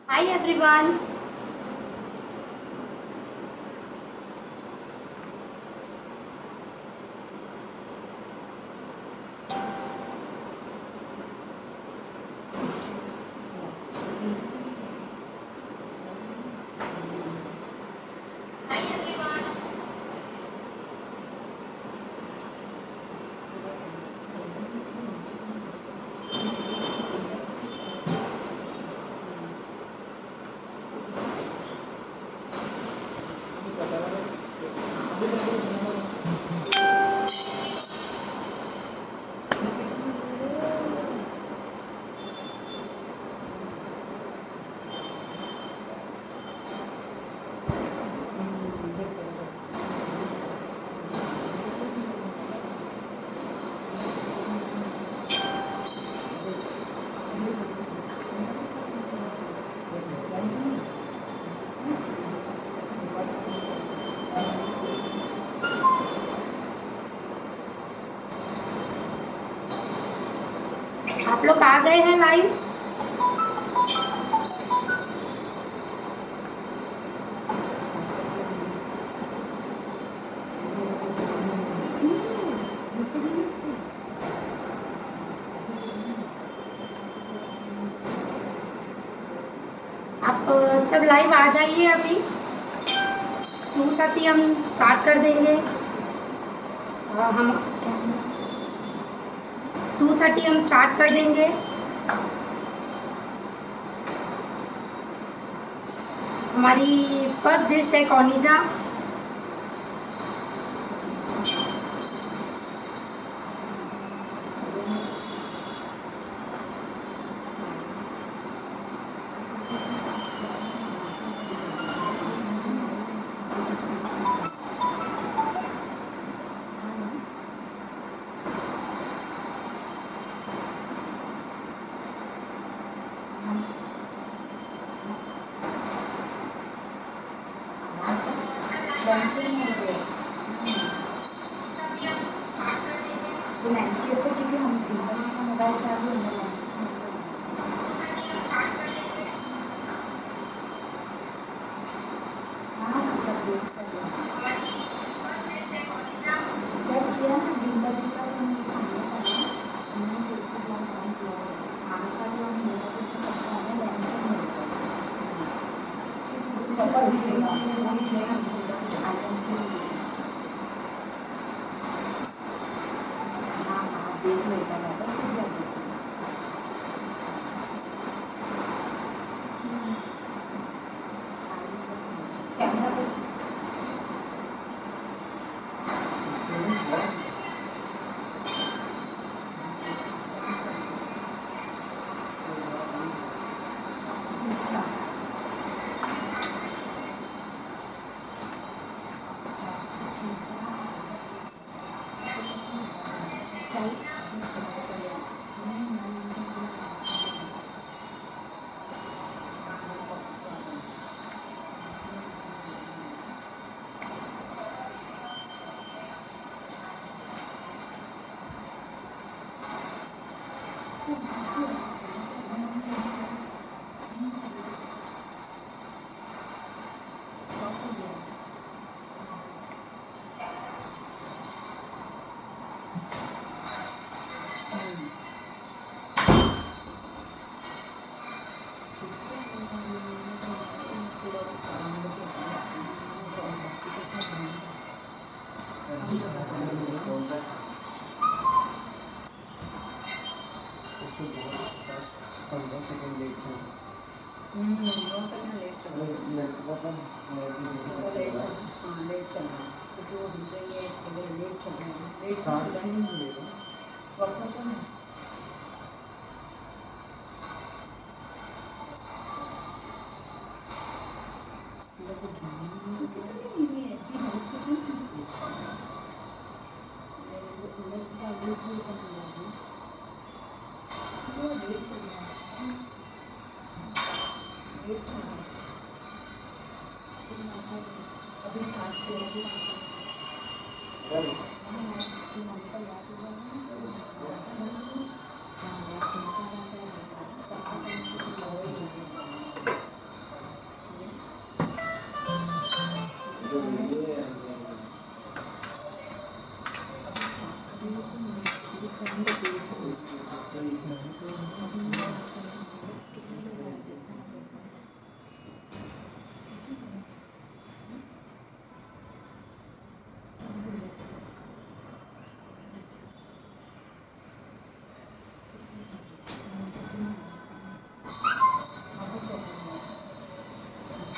Hi everyone. Hi everyone. आप लोग आ गए हैं लाइव? आप सब लाइव आ जाइए। अभी 2:30 हम स्टार्ट कर देंगे। हम 2:30 हम स्टार्ट कर देंगे। हमारी फर्स्ट डिश है कॉनिजा।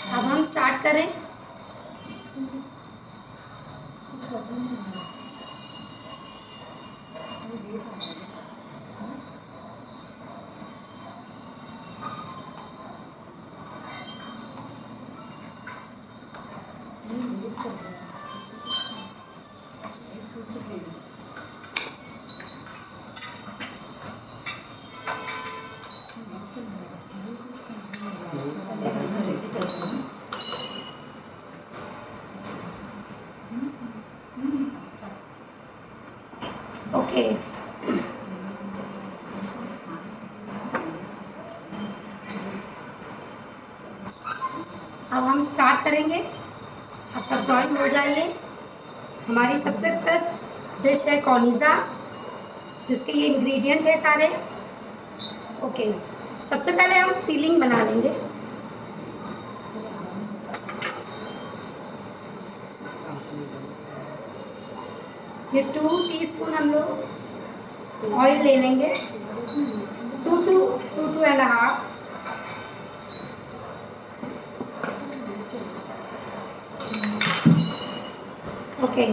अब हम स्टार्ट करें। ओके, अब हम स्टार्ट करेंगे। अब सब ज्वाइन हो जाइए। हमारी सबसे फर्स्ट डिश है कॉर्निज़ा, जिसके ये इंग्रेडिएंट है सारे। ओके, सबसे पहले हम फिलिंग बना लेंगे। ये 2 टीस्पून हम लोग ऑयल ले लेंगे, 2 to 2.5। ओके,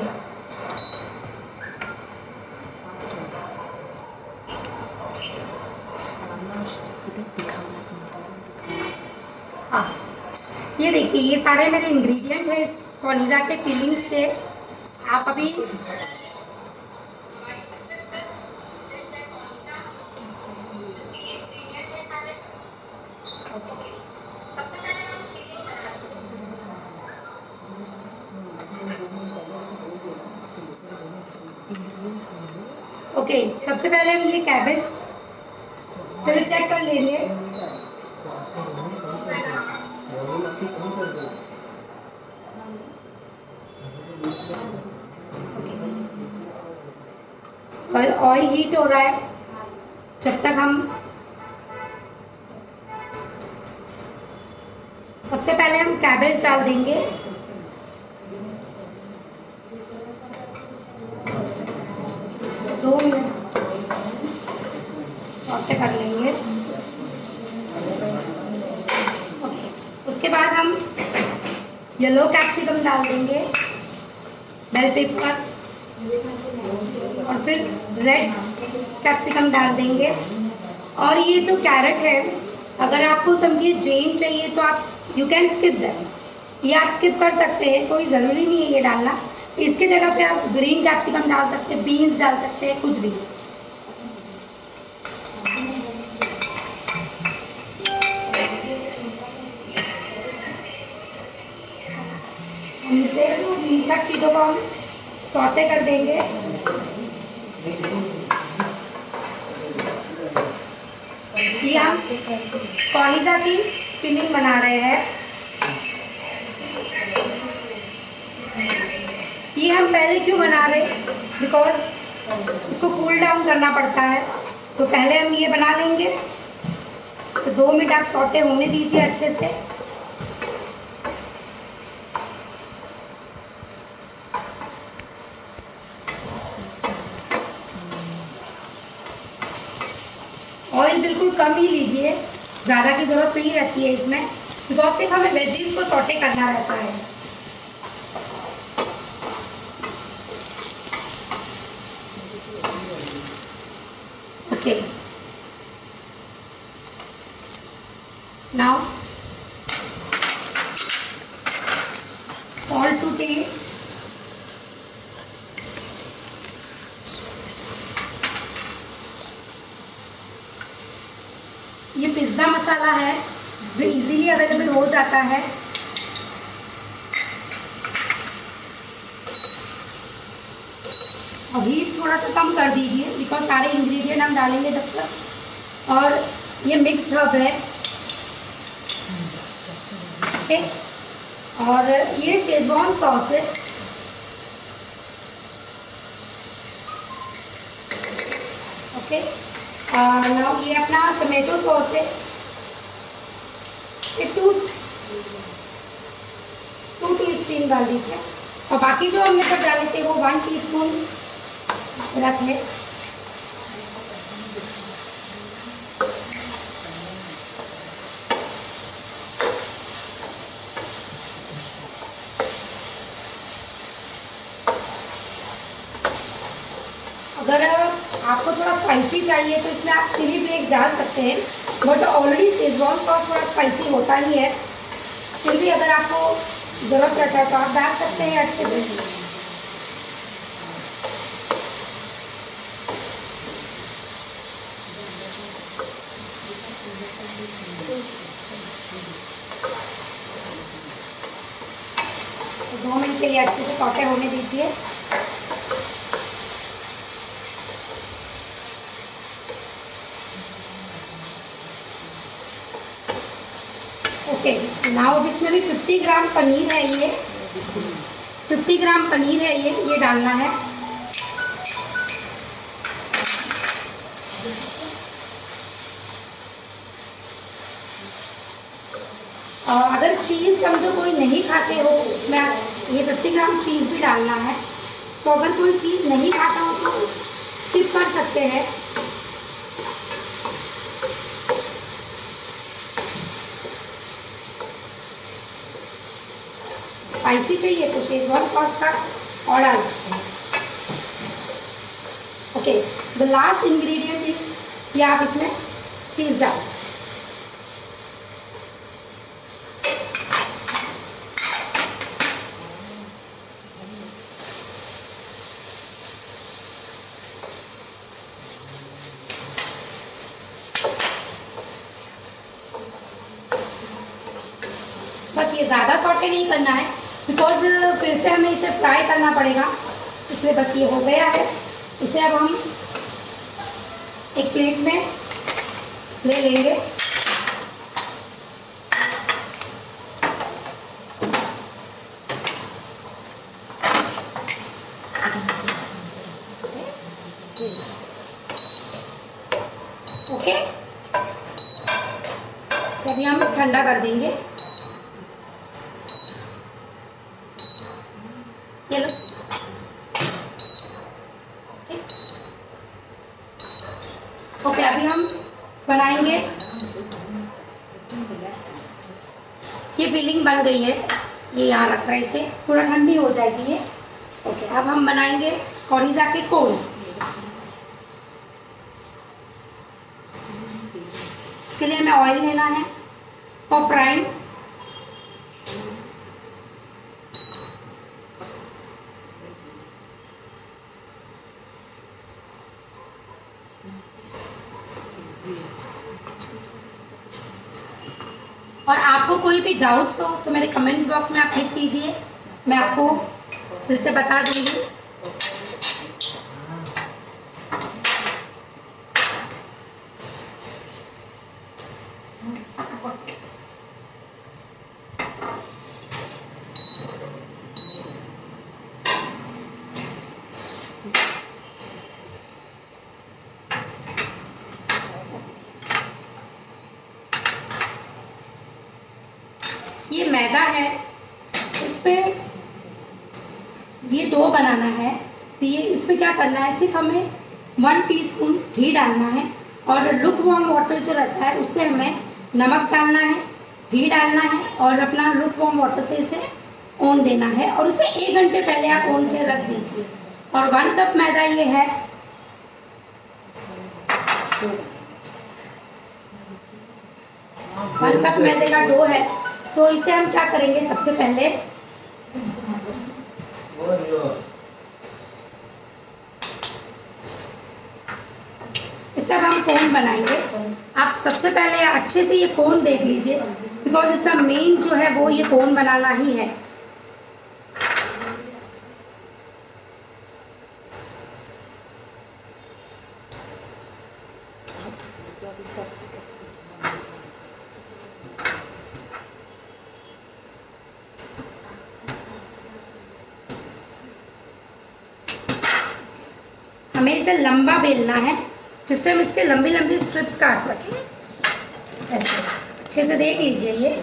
हाँ, ये देखिए ये सारे मेरे इंग्रेडिएंट हैं इस कॉर्निज़ा के फिलिंग्स के। आप अभी ओके, सबसे पहले हम ये कैबेज पहले चेक कर लेंगे। और ऑयल हीट हो रहा है, जब तक हम सबसे पहले हम कैबेज डाल देंगे। दो मिनट सॉटे कर लेंगे। ओके, उसके बाद हम येलो कैप्सिकम डाल देंगे, बेल पेपर, और फिर रेड कैप्सिकम डाल देंगे। और ये जो कैरेट है, अगर आपको समझिए जैन चाहिए तो आप यू कैन स्किप दैट, ये आप स्किप कर सकते हैं, कोई ज़रूरी नहीं है ये डालना। इसके जगह पे आप ग्रीन कैप्सिकम डाल सकते हैं, बीन्स डाल सकते हैं, कुछ भी। इसे इन सब चीज़ों को हम सौटे कर देंगे। ये हम कॉर्निज़ा की फिलिंग बना रहे हैं। ये हम पहले क्यों बना रहे हैं, बिकॉज इसको कूल डाउन करना पड़ता है, तो पहले हम ये बना लेंगे। तो 2 मिनट आप सौटे होने दीजिए अच्छे से। ऑयल बिल्कुल कम ही लीजिए, ज़्यादा की ज़रूरत नहीं रहती है इसमें, बिकॉज सिर्फ हमें वेजीज को सौटे करना रहता है। Okay, now salt to taste. ये पिज़्ज़ा मसाला है जो इजीली अवेलेबल हो जाता है। और हीट थोड़ा सा कम कर दीजिए, बिकॉज सारे इंग्रेडिएंट हम डालेंगे जब तक। और ये मिक्स हर्ब है, ओके। और ये शेजवान सॉस है। ओके, नाउ ये अपना टमेटो सॉस है, ये 2 टीस्पून डाल दीजिए। और बाकी जो हमने सब डाले थे वो 1 टीस्पून रख लें। अगर आपको थोड़ा स्पाइसी चाहिए तो इसमें आप चिली फ्लेक्स डाल सकते हैं, बट ऑलरेडी शेजवान सॉस थोड़ा स्पाइसी होता ही है। फिर भी अगर आपको ज़रूरत रहता है तो आप डाल सकते हैं अच्छे से। तो 2 मिनट के लिए अच्छे से सौटे होने दीजिए। ओके, नाउ अब इसमें भी 50 ग्राम पनीर है, ये 50 ग्राम पनीर है, ये डालना है। और अगर चीज़ समझो कोई नहीं खाते हो, इसमें ये 50 ग्राम चीज़ भी डालना है। तो अगर कोई चीज़ नहीं खाता हो तो स्किप कर सकते हैं। स्पाइसी चाहिए तो शेजवान सॉस का और डाल सकते हैं। Okay, the last ingredient is, या आप इसमें चीज़ डाल। बस ये ज़्यादा सॉटे नहीं करना है, बिकॉज फिर से हमें इसे फ्राई करना पड़ेगा, इसलिए बस ये हो गया है। इसे अब हम एक प्लेट में ले लेंगे। ओके, इसे अभी हम ठंडा कर देंगे। ये लो, ओके, अभी हम बनाएंगे। ये फिलिंग बन गई है, ये यहाँ रख रहा है, इसे थोड़ा ठंडी हो जाएगी ये। ओके, अब हम बनाएंगे कॉर्निजा के कोन। इसके लिए हमें ऑयल लेना है फॉर फ्राइंग। और आपको कोई भी डाउट्स हो तो मेरे कमेंट्स बॉक्स में आप लिख दीजिए, मैं आपको फिर से बता दूंगी। ये मैदा है, इस पे ये डो बनाना है। तो ये इस पे क्या करना है, सिर्फ हमें 1 टीस्पून घी डालना है, और लुक वार्म वाटर जो रहता है उससे हमें नमक डालना है, घी डालना है, और अपना लुक वार्म वाटर से इसे ओन देना है। और उसे 1 घंटे पहले आप ओन के रख दीजिए। और 1 कप मैदा ये है। 1 कप मैदे का डो है। तो इसे हम क्या करेंगे, सबसे पहले इससे अब हम कोन बनाएंगे। आप सबसे पहले अच्छे से ये कोन देख लीजिए, बिकॉज इसका मेन जो है वो ये कोन बनाना ही है। हमें इसे लंबा बेलना है, जिससे हम इसके लंबी लंबी स्ट्रिप्स काट सकें। ऐसे अच्छे से देख लीजिए ये।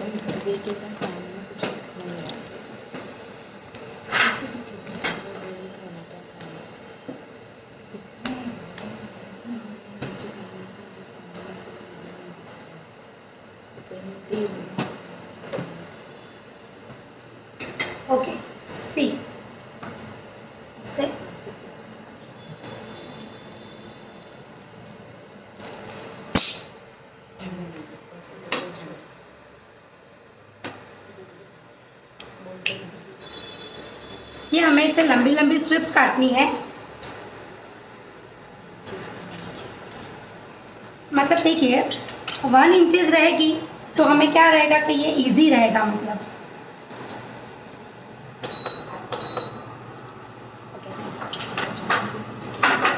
ओके, सी से ये हमें इसे लंबी लंबी स्ट्रिप्स काटनी है। मतलब देखिए 1 इंचेस रहेगी तो हमें क्या रहेगा कि ये इजी रहेगा। मतलब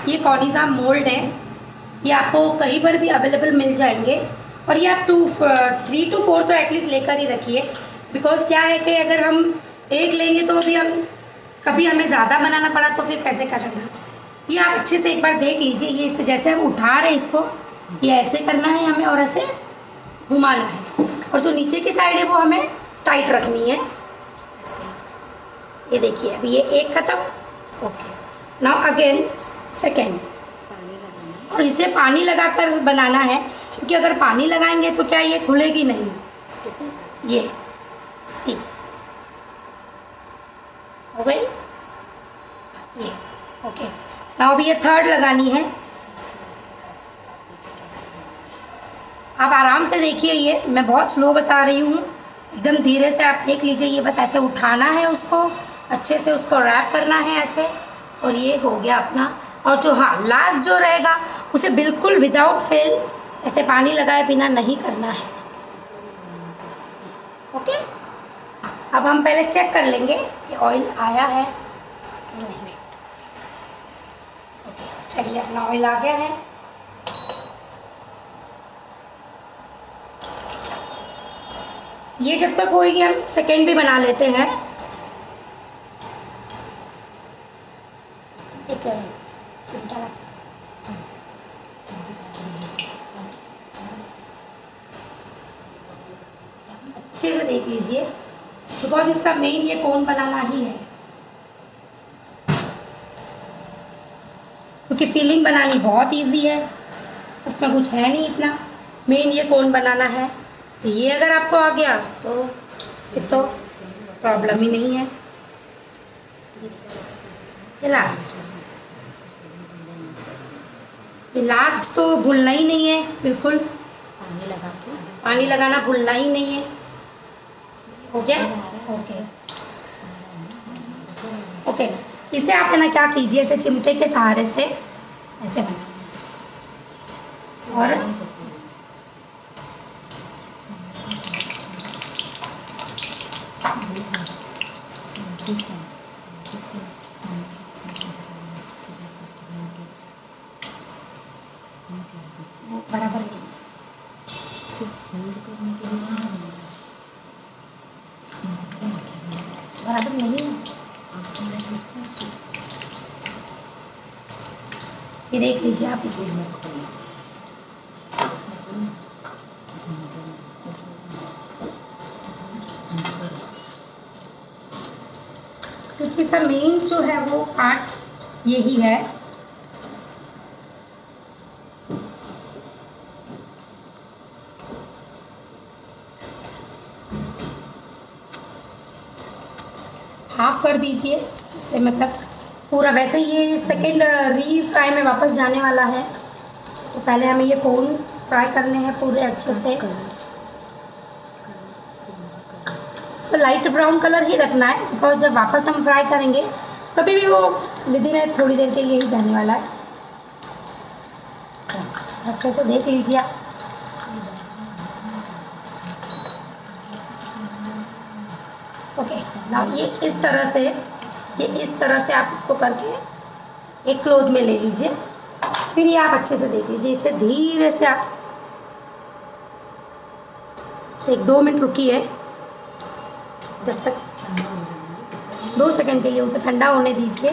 ये कॉनिज़ा मोल्ड है, ये आपको कहीं पर भी अवेलेबल मिल जाएंगे। और ये आप 3 to 4 तो एटलीस्ट लेकर ही रखिए। बिकॉज क्या है कि अगर हम एक लेंगे तो भी हम कभी हमें ज़्यादा बनाना पड़ा तो फिर कैसे करेंगे। ये आप अच्छे से एक बार देख लीजिए। ये इससे जैसे हम उठा रहे हैं इसको, ये ऐसे करना है हमें और ऐसे घुमाना है। और जो नीचे की साइड है वो हमें टाइट रखनी है। ये देखिए अभी ये एक खत्म। Okay, now again second. और इसे पानी लगाकर बनाना है, क्योंकि अगर पानी लगाएंगे तो क्या ये खुलेगी नहीं। ये सी हो गई ये। ओके, नाउ अभी ये थर्ड लगानी है। आप आराम से देखिए, ये मैं बहुत स्लो बता रही हूँ, एकदम धीरे से आप देख लीजिए। ये बस ऐसे उठाना है उसको, अच्छे से उसको रैप करना है ऐसे, और ये हो गया अपना। और जो लास्ट जो रहेगा उसे बिल्कुल विदाउट फेल ऐसे पानी लगाए बिना नहीं करना है। ओके, अब हम पहले चेक कर लेंगे कि ऑयल आया है कि नहीं। ओके, चलिए अपना ऑयल आ गया है। ये जब तक होएगी हम सेकेंड भी बना लेते हैं। एक चिमटा अच्छे से देख लीजिए, बिकॉज इसका मेन ये कोन बनाना ही है, क्योंकि फीलिंग बनानी बहुत इजी है, उसमें कुछ है नहीं इतना। मेन ये कोन बनाना है। तो ये अगर आपको आ गया तो फिर तो प्रॉब्लम ही नहीं है। ये लास्ट तो भूलना ही नहीं है, बिल्कुल पानी लगाना भूलना ही नहीं है। हो गया? ओके ओके, इसे आप है ना क्या कीजिए, ऐसे चिमटे के सहारे से ऐसे बनाइए और बराबर बराबर नहीं। ये देख लीजिए आप इसे। क्योंकि सर मेन जो है वो पार्ट यही है। हाफ कर दीजिए इसे, मतलब पूरा। वैसे ये सेकेंड री फ्राई में वापस जाने वाला है, तो पहले हमें ये कोन फ्राई करने हैं पूरे अच्छे से। सो लाइट ब्राउन कलर ही रखना है, बिकॉज जब वापस हम फ्राई करेंगे कभी भी वो विद इन थोड़ी देर के लिए ही जाने वाला है। अच्छे से देख लीजिए आप। ओके, नाउ ये इस तरह से आप इसको करके एक क्लोथ में ले लीजिए। फिर ये आप अच्छे से देख लीजिए, इसे धीरे से आप से 1-2 मिनट रुकिए, जब तक 2 सेकंड के लिए उसे ठंडा होने दीजिए।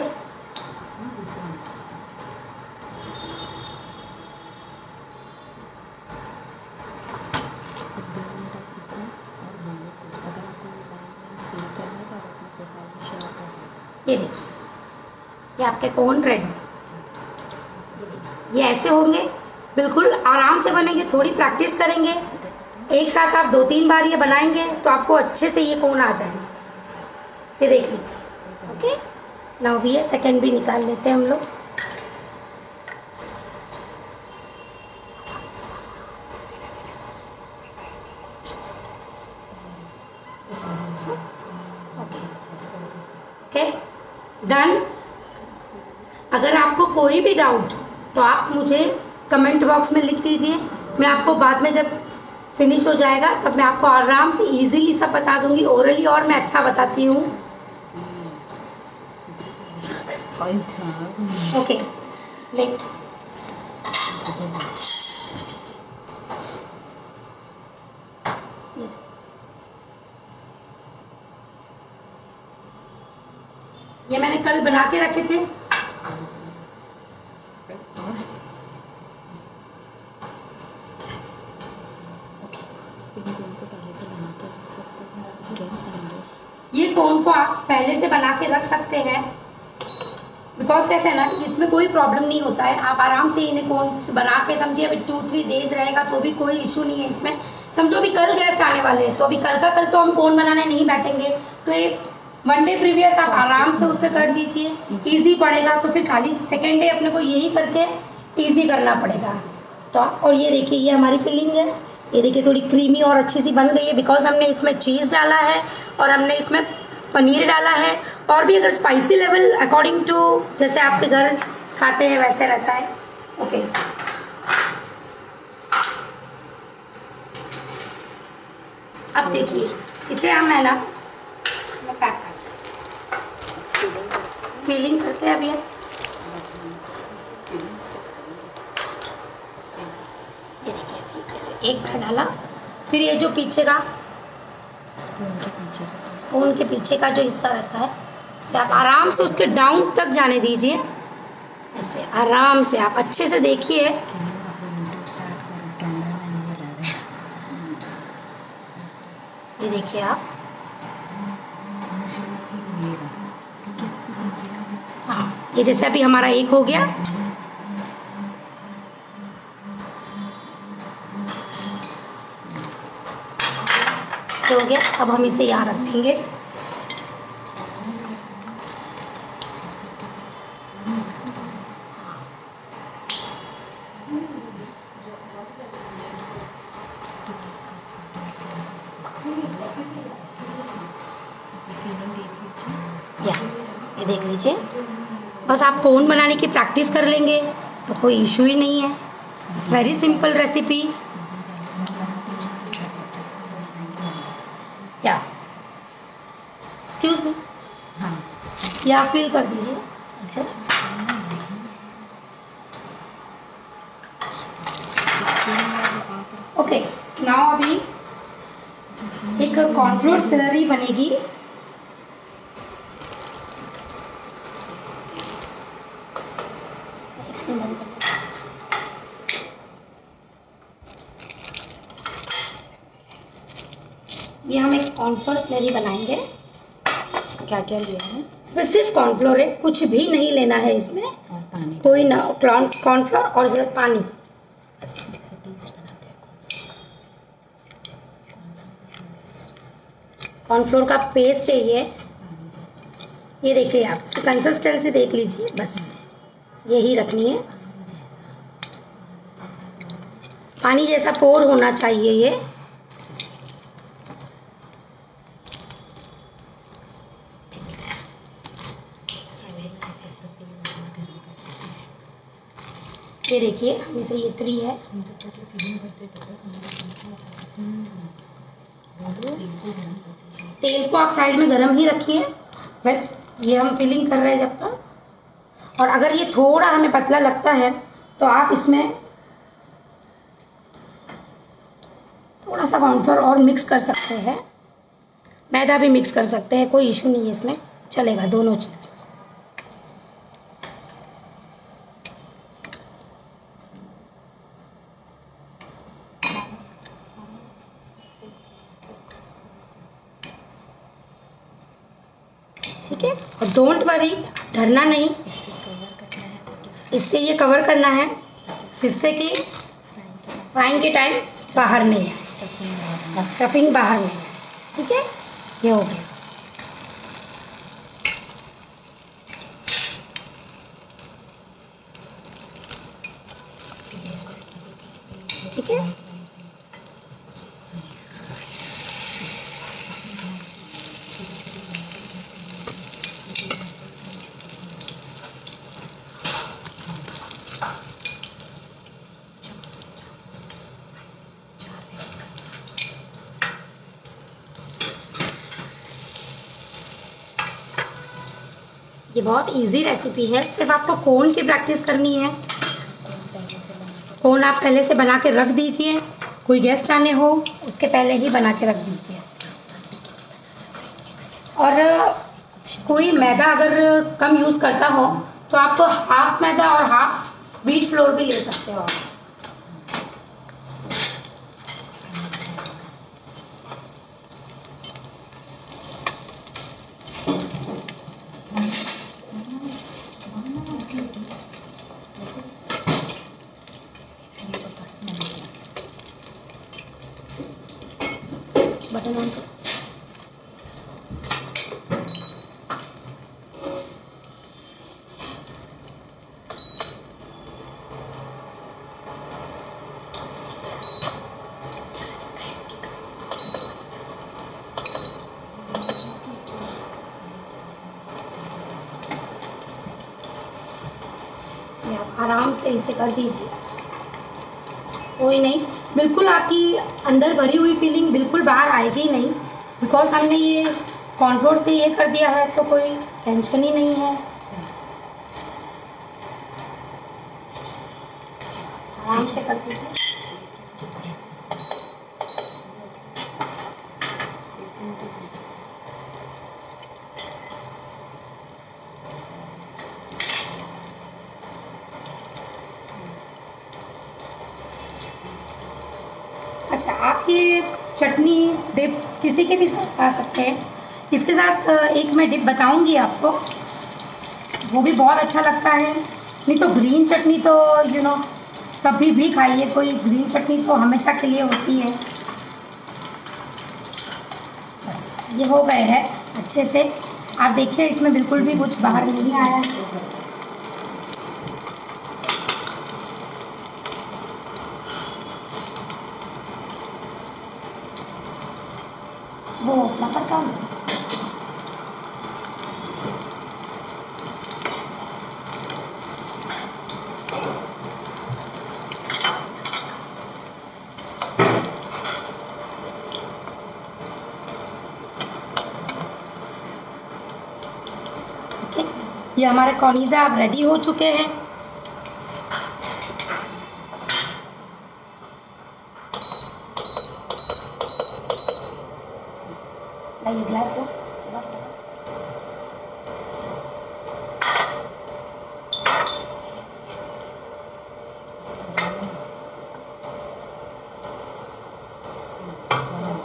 ये देखिए, ये आपके कोन रेडी। ये देखिए, ये ऐसे होंगे, बिल्कुल आराम से बनेंगे। थोड़ी प्रैक्टिस करेंगे, एक साथ आप 2-3 बार ये बनाएंगे तो आपको अच्छे से ये कोन आ जाएंगे। ये देख लीजिए। ओके, नाउ भी ये सेकंड भी निकाल लेते हैं हम लोग। Okay, done. अगर आपको कोई भी डाउट तो आप मुझे कमेंट बॉक्स में लिख दीजिए। मैं आपको बाद में जब फिनिश हो जाएगा तब मैं आपको आराम से इजीली सब बता दूंगी। ओरली और मैं अच्छा बताती हूँ। Okay, let. ये मैंने कल बना के रखे थे। ये कोन को आप पहले से बना के रख सकते हैं, बिकॉज कैसे है ना, इसमें कोई प्रॉब्लम नहीं होता है। आप आराम से इन्हें कोन बना के, समझिए अभी 2-3 डेज रहेगा तो भी कोई इशू नहीं है इसमें। समझो अभी कल गेस्ट आने वाले हैं तो अभी कल का कल तो हम कोन बनाने नहीं बैठेंगे, तो ये 1 डे प्रीवियस आप आराम से उससे कर दीजिए, इजी पड़ेगा। तो फिर खाली सेकेंड डे अपने को यही करके इजी करना पड़ेगा। तो और ये देखिए, ये हमारी फिलिंग है। ये देखिए थोड़ी क्रीमी और अच्छी सी बन गई है, बिकॉज हमने इसमें चीज़ डाला है और हमने इसमें पनीर डाला है। और भी अगर स्पाइसी लेवल अकॉर्डिंग टू जैसे आपके घर खाते हैं वैसे रहता है। ओके, अब देखिए इसे हम है ना इसमें पैक करते हैं, फीलिंग करते हैं। अभी ये देखिए, अभी ऐसे एक भर डाला, फिर ये जो पीछे का स्पून के पीछे का जो हिस्सा रहता है उसे आप आराम से उसके डाउन तक जाने दीजिए। ऐसे आराम से आप अच्छे से देखिए। ये देखिए आप, हाँ, ये जैसे अभी हमारा एक हो गया। हो गया, अब हम इसे यहाँ रख देंगे। ये देख लीजिए, बस आप कोन बनाने की प्रैक्टिस कर लेंगे तो कोई इशू ही नहीं है। It's very simple recipe. या एक्सक्यूज मी, या फील कर दीजिए। ओके, नाउ अभी एक कॉर्नफ्लोर स्लरी बनेगी। ये हम एक कॉर्नफ्लोर स्लरी बनाएंगे। क्या क्या लिया है? इसमें सिर्फ कॉर्नफ्लोर है, कुछ भी नहीं लेना है इसमें, और पानी, कोई ना, कॉर्नफ्लोर और सिर्फ पानी। कॉर्नफ्लोर का पेस्ट है ये देखिए आप, इसकी कंसिस्टेंसी देख लीजिए, बस यही रखनी है। पानी जैसा पोर होना चाहिए ये। ये देखिए, हम इसे ये 3 है। तेल को आप साइड में गरम ही रखिए, बस ये हम फिलिंग कर रहे हैं जब तक। और अगर ये थोड़ा हमें पतला लगता है तो आप इसमें थोड़ा सा कॉर्नफ्लोर और मिक्स कर सकते हैं, मैदा भी मिक्स कर सकते हैं, कोई इशू नहीं है इसमें, चलेगा दोनों चीज़। ठीक ठीक है। और डोंट वरी, डरना नहीं, इससे ये कवर करना है जिससे कि फ्राइंग के टाइम बाहर नहीं है, स्टफिंग बाहर नहीं है। ठीक है, ये हो गया। ठीक है, ये बहुत इजी रेसिपी है। सिर्फ आपको कोन की प्रैक्टिस करनी है। कोन आप पहले से बना के रख दीजिए, कोई गेस्ट आने हो उसके पहले ही बना के रख दीजिए। और कोई मैदा अगर कम यूज़ करता हो तो आप तो हाफ मैदा और हाफ व्हीट फ्लोर भी ले सकते हो। बटन ऑन करो। आप आराम से इसे कर दीजिए, कोई नहीं, बिल्कुल आपकी अंदर भरी हुई फीलिंग बिल्कुल बाहर आएगी नहीं, बिकॉज हमने ये कॉर्नफ्लोर से ये कर दिया है तो कोई टेंशन ही नहीं है। आराम से कर दीजिए। अच्छा, आप ये चटनी डिप किसी के भी साथ खा सकते हैं। इसके साथ एक मैं डिप बताऊंगी आपको, वो भी बहुत अच्छा लगता है। नहीं तो ग्रीन चटनी तो कभी भी खाइए, कोई ग्रीन चटनी तो हमेशा के लिए होती है। बस ये हो गए हैं अच्छे से। आप देखिए इसमें बिल्कुल भी कुछ बाहर नहीं आया। वो नंबर कम है। ये हमारे कॉर्निज़ा अब रेडी हो चुके हैं। ये ग्लास लो।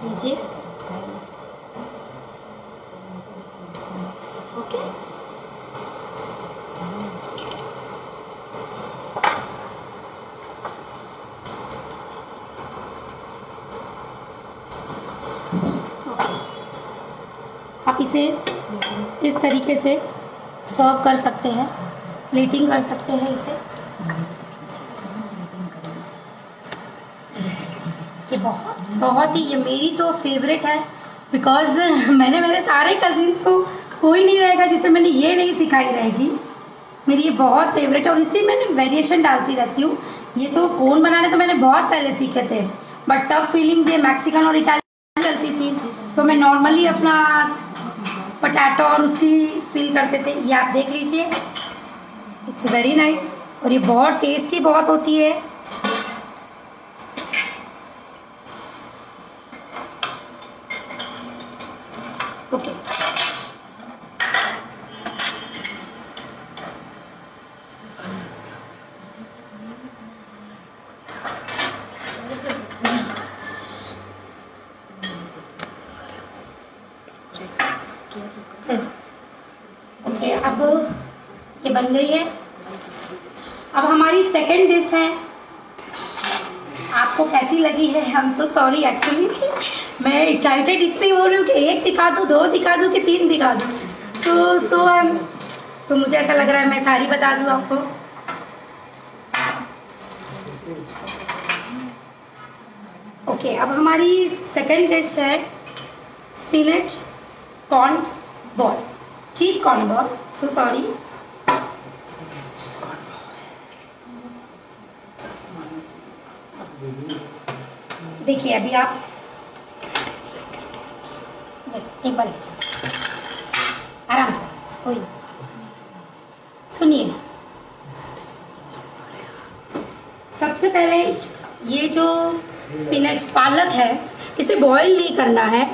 दीजिए। ओके, आप इसे इस तरीके से सर्व कर सकते हैं, प्लेटिंग कर सकते हैं इसे। ये बहुत ही, ये मेरी तो फेवरेट है, बिकॉज मैंने मेरे सारे कजिन्स को, कोई नहीं रहेगा जिसे मैंने ये नहीं सिखाई रहेगी। मेरी ये बहुत फेवरेट है और इसी मैंने वेरिएशन डालती रहती हूँ। ये तो कोन बनाने तो मैंने बहुत पहले सीखे थे, बट तब फीलिंग्स ये मैक्सिकन और इटालियन चलती थी, तो मैं नॉर्मली अपना पोटैटो और उसकी फील करते थे। ये आप देख लीजिए, इट्स वेरी नाइस और ये बहुत टेस्टी बहुत होती है। ओके, अब ये बन गई है। अब हमारी सेकंड डिश है। आपको कैसी लगी है? I am so sorry, actually मैं एक्साइटेड इतनी हो रही हूँ कि 1 दिखा दूँ, 2 दिखा दूँ कि 3 दिखा दूँ। तो मुझे ऐसा लग रहा है मैं सारी बता दूँ आपको। ओके, अब हमारी सेकंड डिश है spinach corn ball, cheese corn ball, so sorry. देखिए अभी आप एक बार लीजिए आराम से, कोई सुनिए। सबसे पहले ये जो स्पिनच पालक है इसे बॉईल नहीं करना है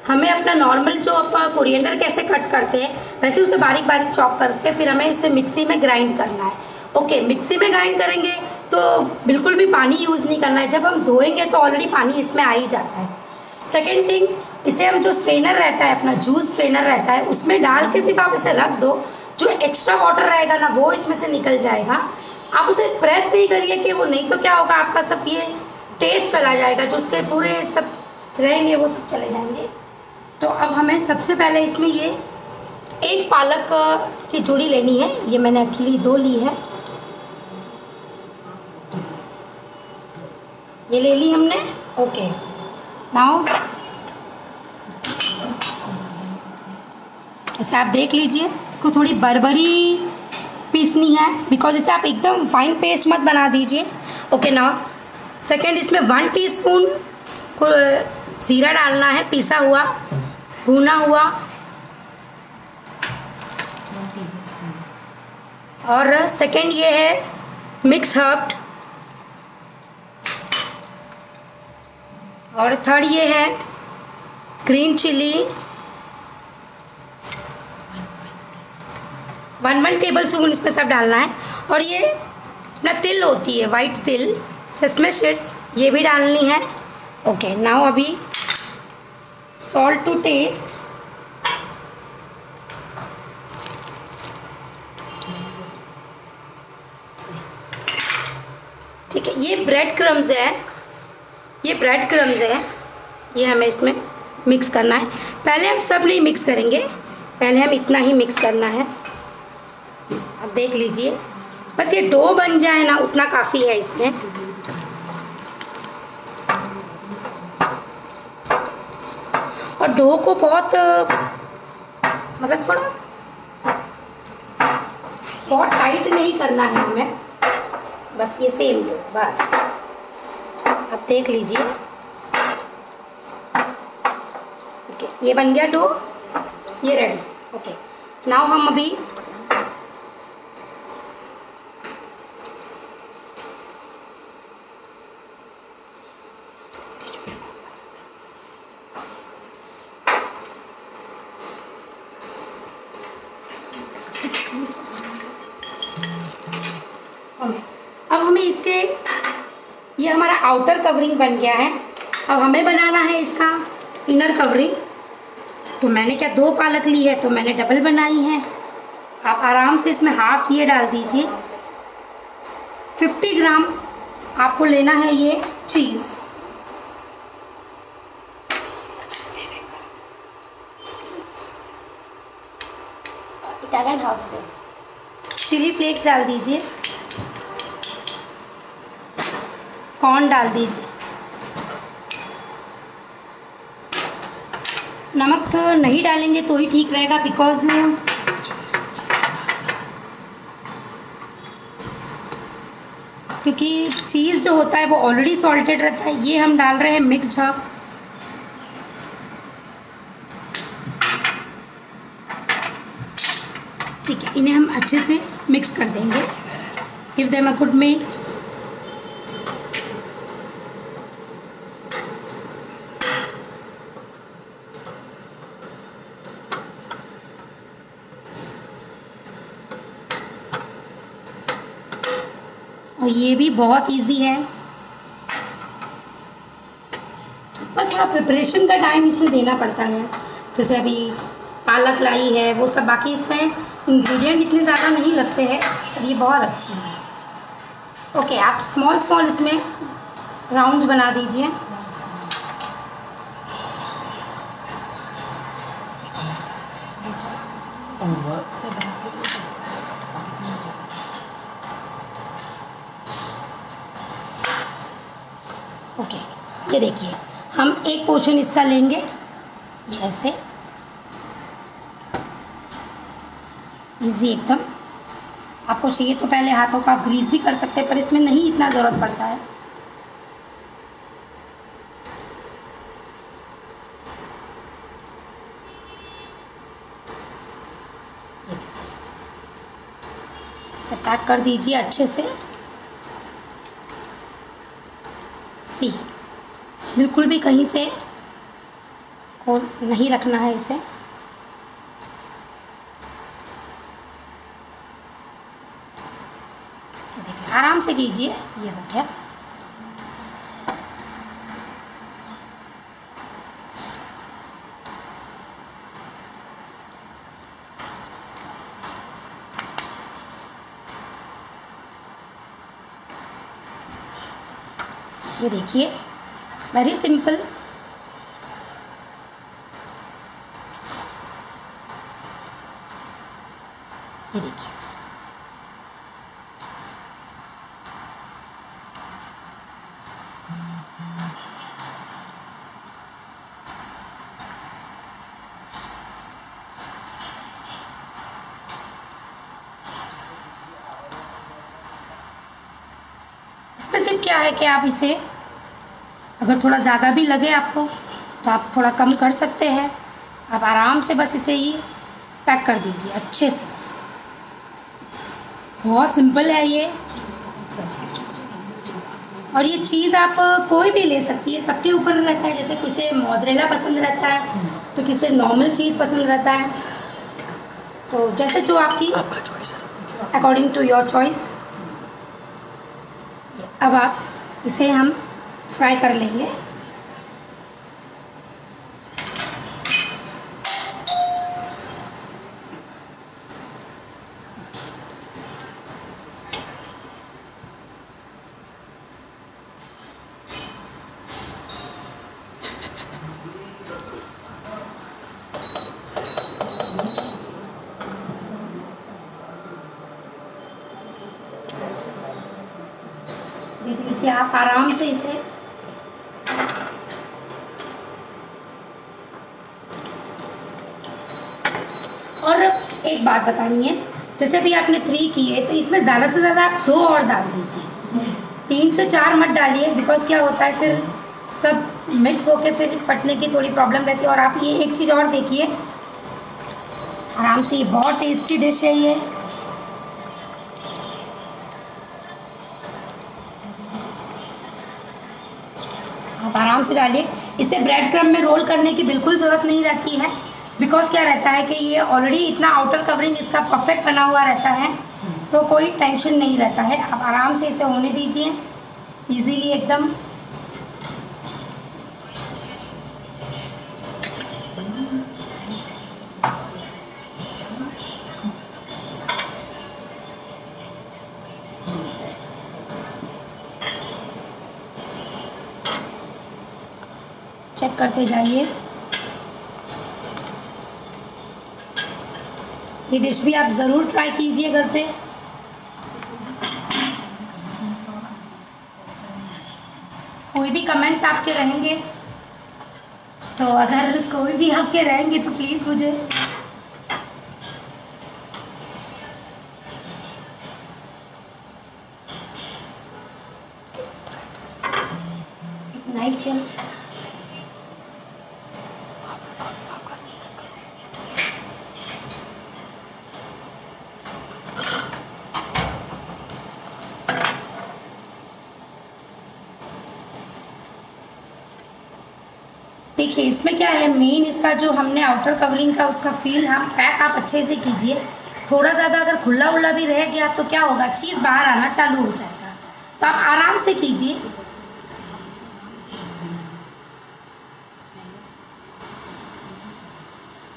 हमें। अपना नॉर्मल जो अपन कोरिएंडर कैसे कट करते हैं वैसे उसे बारीक बारीक चॉप करके फिर हमें इसे मिक्सी में ग्राइंड करना है। ओके, मिक्सी में ग्राइंड करेंगे तो बिल्कुल भी पानी यूज़ नहीं करना है। जब हम धोएंगे तो ऑलरेडी पानी इसमें आ ही जाता है। सेकेंड थिंग, इसे हम जो स्ट्रेनर रहता है, अपना जूस स्ट्रेनर रहता है, उसमें डाल के सिर्फ आप इसे रख दो। जो एक्स्ट्रा वाटर रहेगा ना वो इसमें से निकल जाएगा। आप उसे प्रेस नहीं करिए कि वो, नहीं तो क्या होगा आपका सब ये टेस्ट चला जाएगा, जो उसके पूरे सब रहेंगे वो सब चले जाएंगे। तो अब हमें सबसे पहले इसमें ये एक पालक की जोड़ी लेनी है। ये मैंने एक्चुअली 2 ली है, ये ले ली हमने। ओके, नाउ ऐसे आप देख लीजिए, इसको थोड़ी बरबरी पीसनी है बिकॉज इसे आप एकदम फाइन पेस्ट मत बना दीजिए। ओके, नाउ सेकेंड, इसमें 1 टीस्पून जीरा डालना है, पिसा हुआ भुना हुआ, और सेकेंड ये है मिक्स हर्ब, और थर्ड ये है ग्रीन चिली 1 टेबल स्पून इसमें सब डालना है। और ये अपना तिल होती है, वाइट तिल, सेसमे सीड्स, ये भी डालनी है। ओके, नाउ अभी सॉल्ट टू टेस्ट। ठीक है, ये ब्रेड क्रम्स है, ये ब्रेड क्रम्स है, ये हमें इसमें मिक्स करना है। पहले हम सब नहीं मिक्स करेंगे, पहले हम इतना ही मिक्स करना है। अब देख लीजिए, बस ये डो बन जाए ना उतना काफ़ी है इसमें। और डो को बहुत मतलब थोड़ा बहुत टाइट नहीं करना है हमें, बस ये सेम डो बस। अब देख लीजिए, ओके, ये बन गया डो, ये रेडी। ओके, नाउ हम अभी हमें इसके, ये हमारा आउटर कवरिंग बन गया है। अब हमें बनाना है इसका इनर कवरिंग। तो मैंने क्या 2 पालक ली है तो मैंने डबल बनाई है। आप आराम से इसमें हाफ ये डाल दीजिए। 50 ग्राम आपको लेना है ये चीज़, इटालियन हर्ब्स से। चिली फ्लेक्स डाल दीजिए, कॉर्न डाल दीजिए। नमक तो नहीं डालेंगे तो ही ठीक रहेगा बिकॉज क्योंकि चीज़ जो होता है वो ऑलरेडी सॉल्टेड रहता है। ये हम डाल रहे हैं मिक्स्ड हर्ब। ठीक है, इन्हें हम अच्छे से मिक्स कर देंगे। Give them a good mix. और ये भी बहुत इजी है, बस थोड़ा प्रिपरेशन का टाइम इसमें देना पड़ता है। जैसे अभी पालक लाई है वो सब, बाकी इसमें इंग्रेडिएंट इतने ज़्यादा नहीं लगते हैं, पर ये बहुत अच्छी है। ओके, आप स्मॉल स्मॉल इसमें राउंड्स बना दीजिए। ओके, ये देखिए हम एक पोर्शन इसका लेंगे ऐसे, इजी एकदम। आपको चाहिए तो पहले हाथों का आप ग्रीस भी कर सकते हैं, पर इसमें नहीं इतना ज़रूरत पड़ता है। ये देखिए, इसे पैक कर दीजिए अच्छे से। सी बिल्कुल भी कहीं से को नहीं रखना है इसे। देखिए आराम से कीजिए, ये हो गया। ये देखिए, इट्स वेरी सिंपल। ये देखिए, इसमें सिर्फ क्या है कि आप इसे अगर थोड़ा ज़्यादा भी लगे आपको तो आप थोड़ा कम कर सकते हैं। आप आराम से बस इसे ही पैक कर दीजिए अच्छे से। बस बहुत सिंपल है ये। और ये चीज़ आप कोई भी ले सकती है, सबके ऊपर रहता है। जैसे किसी मोज़रेला पसंद रहता है तो किसी नॉर्मल चीज़ पसंद रहता है, तो जैसे जो आपकी अकॉर्डिंग टू योर चॉइस। अब आप इसे हम फ्राई कर लेंगे। देख लीजिए आप आराम से इसे और एक बात बतानी है, जैसे भी आपने 3 किए तो इसमें ज़्यादा से ज़्यादा आप 2 और डाल दीजिए, 3 से 4 मत डालिए। बिकॉज क्या होता है फिर सब मिक्स होके फिर फटने की थोड़ी प्रॉब्लम रहती है। और आप ये एक चीज़ और देखिए आराम से, ये बहुत टेस्टी डिश है ये। आप आराम से डालिए। इसे ब्रेड क्रम्ब में रोल करने की बिल्कुल ज़रूरत नहीं रहती है। बिकॉज क्या रहता है कि ये ऑलरेडी इतना आउटर कवरिंग इसका परफेक्ट बना हुआ रहता है, तो कोई टेंशन नहीं रहता है। आप आराम से इसे होने दीजिए इजीली एकदम। चेक करते जाइए। ये डिश भी आप ज़रूर ट्राई कीजिए घर पे। कोई भी कमेंट्स आपके रहेंगे, तो अगर कोई भी आपके रहेंगे तो प्लीज़ मुझे नाइट चल। देखिए इसमें क्या है, मेन इसका जो हमने आउटर कवरिंग का उसका फील हम पैक आप अच्छे से कीजिए। थोड़ा ज़्यादा अगर खुला उल्ला भी रह गया तो क्या होगा, चीज़ बाहर आना चालू हो जाएगा। तो आप आराम से कीजिए।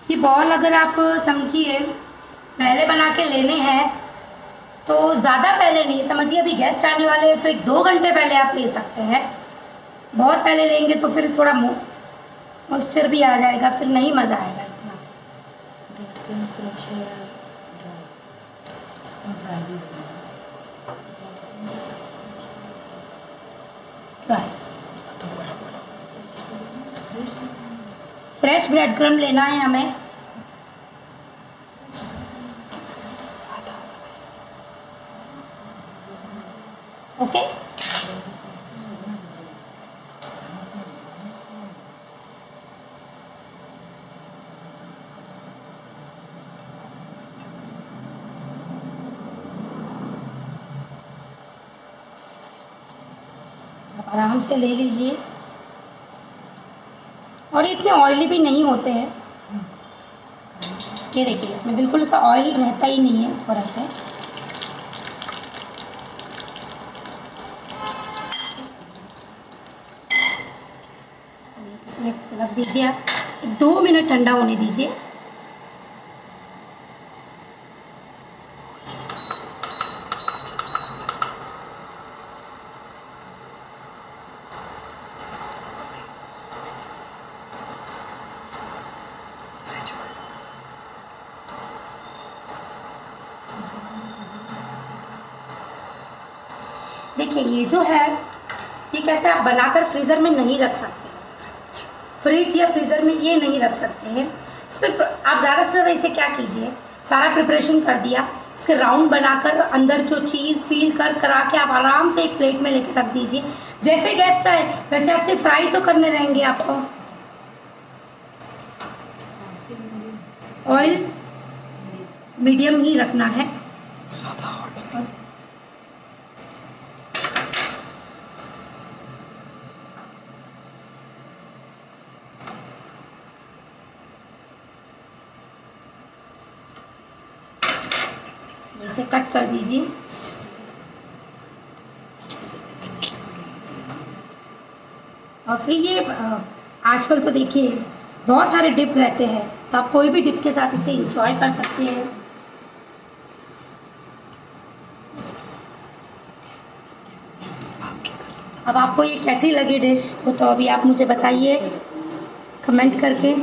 ये कि बॉल अगर आप समझिए पहले बना के लेने हैं तो ज़्यादा पहले नहीं, समझिए अभी गेस्ट आने वाले हैं तो 1-2 घंटे पहले आप ले सकते हैं। बहुत पहले लेंगे तो फिर थोड़ा मॉइस्चर भी आ जाएगा, फिर नहीं मज़ा आएगा इतना। फ्रेश ब्रेड क्रम्ब लेना है हमें। ओके, आराम से ले लीजिए। और इतने ऑयली भी नहीं होते हैं, ये देखिए इसमें बिल्कुल सा ऑयल रहता ही नहीं है थोड़ा सा। इसमें रख दीजिए आप, 2 मिनट ठंडा होने दीजिए। देखिए ये जो है ये कैसे आप बनाकर फ्रीज़र में नहीं रख सकते, फ्रिज या फ्रीज़र में ये नहीं रख सकते हैं। इस पर आप ज़्यादा से ज़्यादा इसे क्या कीजिए, सारा प्रिपरेशन कर दिया, इसके राउंड बनाकर अंदर जो चीज़ फील करा के आप आराम से एक प्लेट में लेकर रख दीजिए। जैसे गेस्ट आए वैसे आपसे फ्राई तो करने रहेंगे आपको। ऑयल मीडियम ही रखना है। इसे कट कर दीजिए। और फिर ये आजकल तो देखिए बहुत सारे डिप रहते हैं, तो आप कोई भी डिप के साथ इसे एंजॉय कर सकते हैं। अब आपको ये कैसी लगी डिश वो तो अभी आप मुझे बताइए कमेंट करके।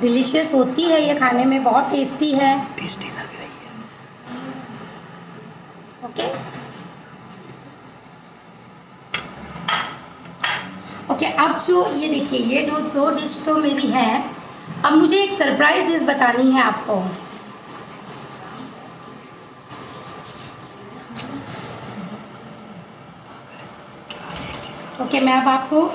डिलीशियस होती है ये, खाने में बहुत टेस्टी है, टेस्टी लग रही है। ओके ओके, अब जो ये देखिए ये दो डिश तो मेरी है। अब मुझे एक सरप्राइज डिश बतानी है आपको। ओके, मैं अब आपको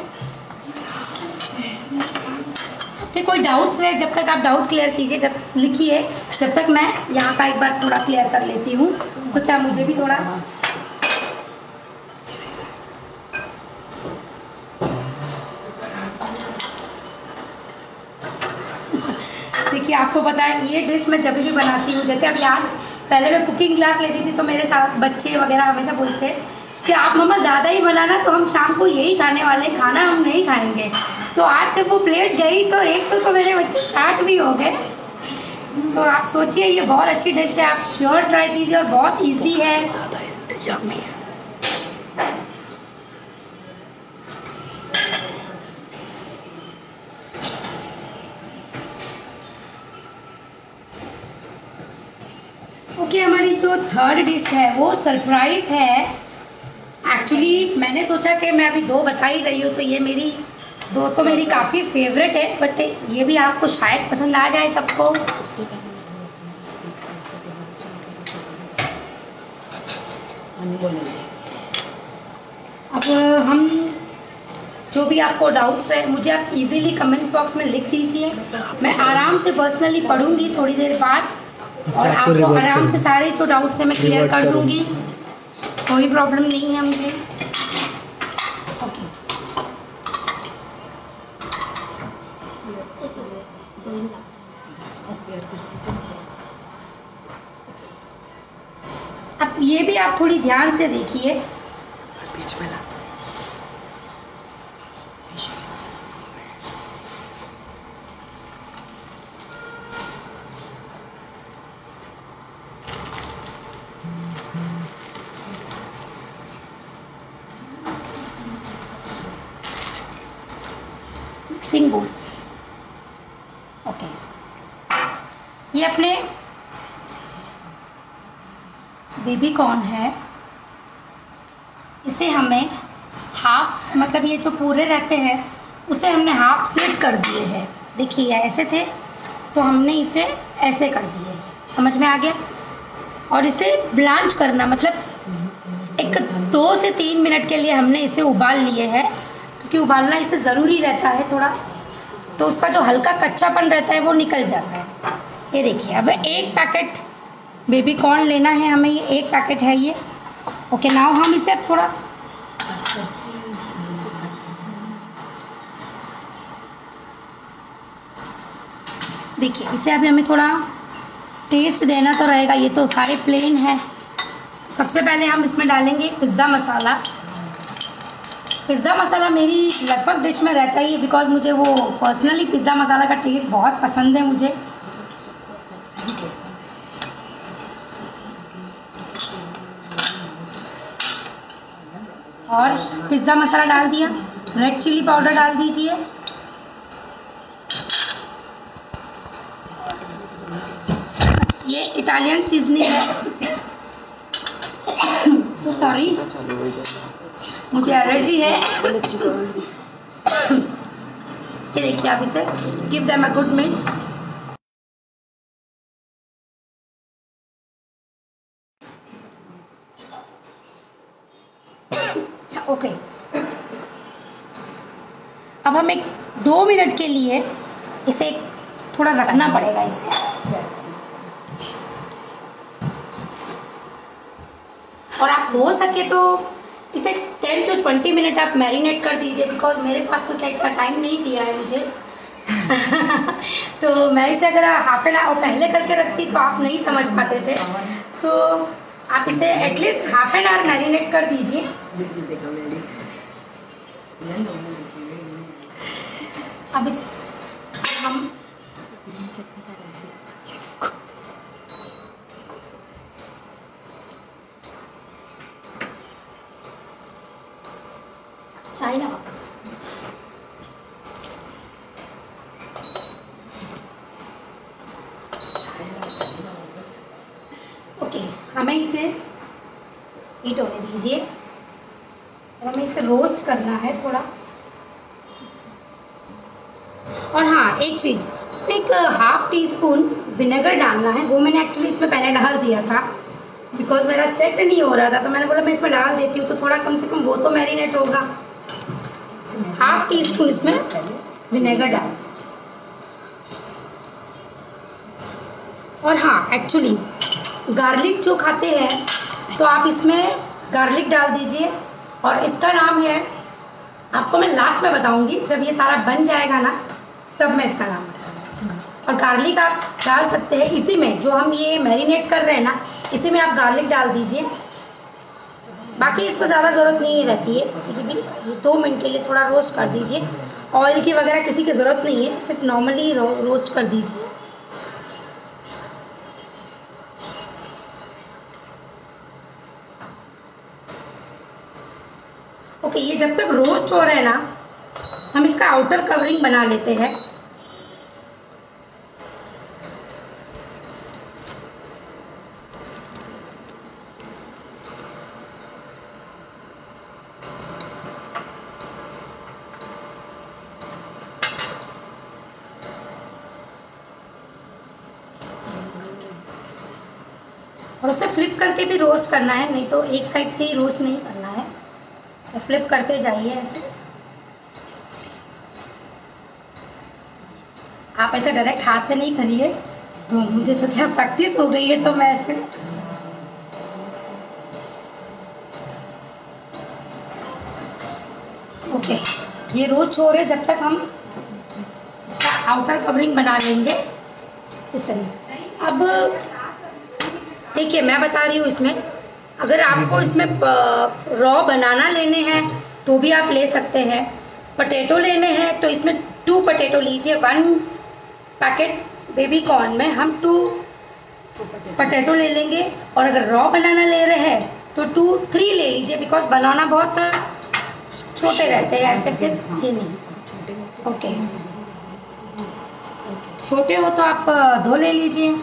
कोई डाउट्स है, जब तक आप डाउट क्लियर कीजिए, जब लिखिए, जब तक मैं यहाँ का एक बार थोड़ा क्लियर कर लेती हूँ। तो क्या मुझे भी थोड़ा देखिए आपको पता है ये डिश मैं जब भी बनाती हूँ, जैसे अभी आज पहले मैं कुकिंग क्लास लेती थी तो मेरे साथ बच्चे वगैरह हमेशा बोलते हैं कि आप मम्मा ज़्यादा ही बनाना, तो हम शाम को यही खाने वाले, खाना हम नहीं खाएंगे। तो आज जब वो प्लेट गई तो एक तो मेरे बच्चे स्टार्ट भी हो गए। तो आप सोचिए ये बहुत अच्छी डिश है, आप श्योर ट्राई कीजिए और बहुत इजी है। ओके, हमारी जो थर्ड डिश है वो सरप्राइज है। एक्चुअली मैंने सोचा कि मैं अभी 2 बता ही रही हूँ, तो ये मेरी 2 तो मेरी काफ़ी फेवरेट है, बट ये भी आपको शायद पसंद आ जाए सबको। अब हम जो भी आपको डाउट्स है मुझे आप इजीली कमेंट्स बॉक्स में लिख दीजिए, मैं आराम से पर्सनली पढ़ूंगी थोड़ी देर बाद और आपको आराम से सारे जो डाउट्स है मैं क्लियर कर दूंगी। कोई प्रॉब्लम नहीं है मुझे। ओके, अब ये भी आप थोड़ी ध्यान से देखिए। बीच में ला। मिक्सिंग बोल। ओके, ये अपने बेबी कॉर्न है, इसे हमें हाफ, मतलब ये जो पूरे रहते हैं उसे हमने हाफ स्लिट कर दिए हैं। देखिए ऐसे थे तो हमने इसे ऐसे कर दिए, समझ में आ गया। और इसे ब्लांच करना, मतलब एक 2 से 3 मिनट के लिए हमने इसे उबाल लिए हैं, क्योंकि उबालना इसे ज़रूरी रहता है थोड़ा, तो उसका जो हल्का कच्चापन रहता है वो निकल जाता है। ये देखिए, अब एक पैकेट बेबी कॉर्न लेना है हमें, ये एक पैकेट है ये। ओके, नाउ हम इसे अब थोड़ा देखिए, इसे अभी हमें थोड़ा टेस्ट देना तो रहेगा, ये तो सारे प्लेन है। सबसे पहले हम इसमें डालेंगे पिज़्ज़ा मसाला। पिज़्ज़ा मसाला मेरी लगभग डिश में रहता ही है, बिकॉज मुझे वो पर्सनली पिज़्ज़ा मसाला का टेस्ट बहुत पसंद है मुझे। और पिज़्ज़ा मसाला डाल दिया, रेड चिली पाउडर डाल दीजिए, ये इटालियन सीजनिंग है। सो सॉरी, मुझे एलर्जी है। ये देखिए, आप इसे give them a good mix. Okay, अब हमें 2 मिनट के लिए इसे थोड़ा रखना पड़ेगा इसे। और आप हो सके तो इसे 10 to 20 मिनट आप मैरिनेट कर दीजिए, बिकॉज मेरे पास तो क्या इतना टाइम नहीं दिया है मुझे। तो मैं इसे अगर हाफ एन आवर पहले करके रखती तो आप नहीं समझ पाते थे। सो आप इसे at least half an hour marinate कर दीजिए। अब हम चाइना वापस। ओके, हमें इसे हीट होने दीजिए और हमें इसे रोस्ट करना है थोड़ा। और हाँ, एक चीज़, इसमें एक हाफ टी स्पून विनेगर डालना है। वो मैंने एक्चुअली इसमें पहले डाल दिया था, बिकॉज मेरा सेट नहीं हो रहा था, तो मैंने बोला मैं इसमें डाल देती हूँ तो थोड़ा कम से कम वो तो मैरिनेट होगा। हाफ टी स्पून इसमें विनेगर डाल। और हाँ, एक्चुअली गार्लिक जो खाते हैं तो आप इसमें गार्लिक डाल दीजिए। और इसका नाम है, आपको मैं लास्ट में बताऊंगी, जब ये सारा बन जाएगा ना तब मैं इसका नाम बताऊंगी। और गार्लिक आप डाल सकते हैं इसी में, जो हम ये मैरिनेट कर रहे हैं ना, इसी में आप गार्लिक डाल दीजिए। बाकी इसको ज़्यादा ज़रूरत नहीं रहती है किसी की भी। ये 2 मिनट के लिए थोड़ा रोस्ट कर दीजिए। ऑयल की वगैरह किसी की ज़रूरत नहीं है, सिर्फ नॉर्मली रोस्ट कर दीजिए। ओके, ये जब तक रोस्ट हो रहा है ना, हम इसका आउटर कवरिंग बना लेते हैं। और उसे फ्लिप करके भी रोस्ट करना है, नहीं तो एक साइड से ही रोस्ट नहीं करना है, इसे फ्लिप करते जाइए ऐसे। आप ऐसे डायरेक्ट हाथ से नहीं करिए, तो मुझे तो क्या प्रैक्टिस हो गई है, तो मैं ऐसे ओके। ये रोस्ट हो रहे जब तक हम इसका आउटर कवरिंग बना लेंगे इससे। अब देखिए, मैं बता रही हूँ इसमें अगर आपको इसमें रॉ बनाना लेने हैं तो भी आप ले सकते हैं। पोटैटो लेने हैं तो इसमें 2 पोटैटो लीजिए। 1 पैकेट बेबी कॉर्न में हम 2 पोटैटो ले लेंगे। और अगर रॉ बनाना ले रहे हैं तो 2-3 ले लीजिए, बिकॉज बनाना बहुत छोटे रहते हैं, ऐसे फिर ये नहीं। ओके, छोटे हो तो आप 2 ले लीजिए।